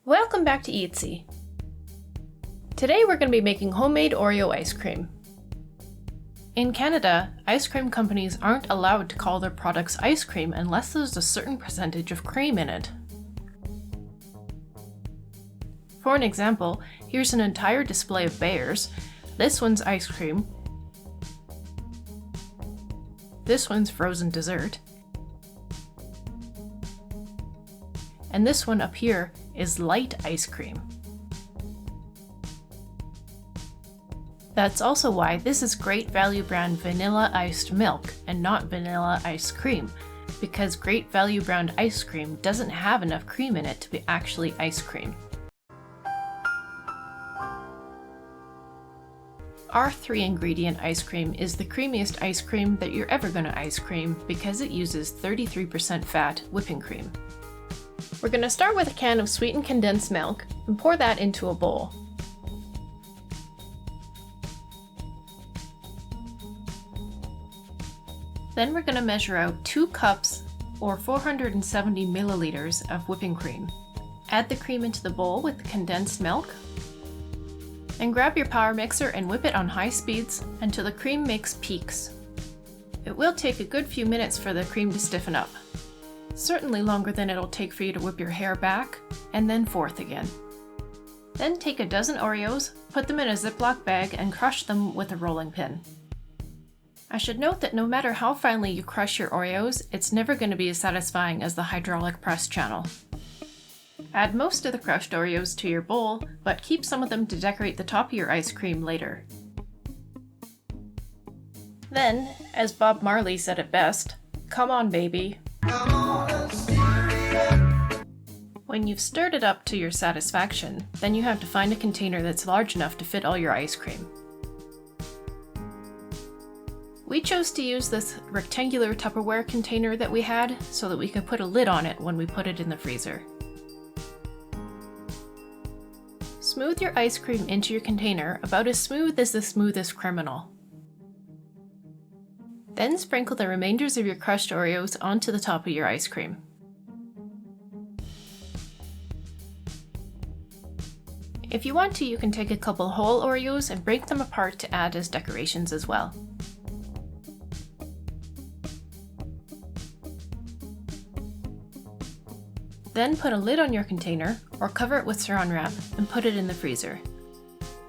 Welcome back to Eatsy. Today we're going to be making homemade Oreo ice cream. In Canada, ice cream companies aren't allowed to call their products ice cream unless there's a certain percentage of cream in it. For an example, here's an entire display of bears. This one's ice cream. This one's frozen dessert. And this one up here is light ice cream. That's also why this is Great Value brand vanilla iced milk and not vanilla ice cream, because Great Value brand ice cream doesn't have enough cream in it to be actually ice cream. Our 3-ingredient ice cream is the creamiest ice cream that you're ever going to ice cream because it uses 33% fat whipping cream. We're going to start with a can of sweetened condensed milk and pour that into a bowl. Then we're going to measure out 2 cups or 470 milliliters of whipping cream. Add the cream into the bowl with the condensed milk. Then grab your power mixer and whip it on high speeds until the cream mix peaks. It will take a good few minutes for the cream to stiffen up. Certainly longer than it'll take for you to whip your hair back and then forth again. Then take a dozen Oreos, put them in a Ziploc bag and crush them with a rolling pin. I should note that no matter how finely you crush your Oreos, it's never going to be as satisfying as the hydraulic press channel. Add most of the crushed Oreos to your bowl, but keep some of them to decorate the top of your ice cream later. Then, as Bob Marley said it best, come on baby. When you've stirred it up to your satisfaction, then you have to find a container that's large enough to fit all your ice cream. We chose to use this rectangular Tupperware container that we had so that we could put a lid on it when we put it in the freezer. Smooth your ice cream into your container about as smooth as the smoothest criminal. Then sprinkle the remainders of your crushed Oreos onto the top of your ice cream. If you want to, you can take a couple whole Oreos and break them apart to add as decorations as well. Then put a lid on your container or cover it with Saran wrap and put it in the freezer.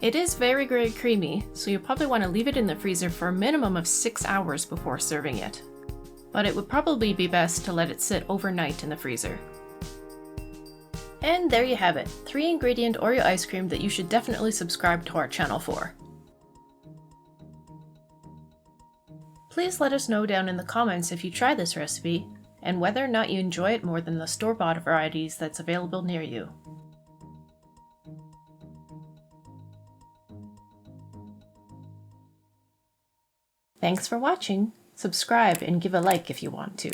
It is very creamy, so you'll probably want to leave it in the freezer for a minimum of 6 hours before serving it. But it would probably be best to let it sit overnight in the freezer. And there you have it, 3-ingredient Oreo ice cream that you should definitely subscribe to our channel for. Please let us know down in the comments if you try this recipe, and whether or not you enjoy it more than the store-bought varieties that's available near you. Thanks for watching. Subscribe and give a like if you want to.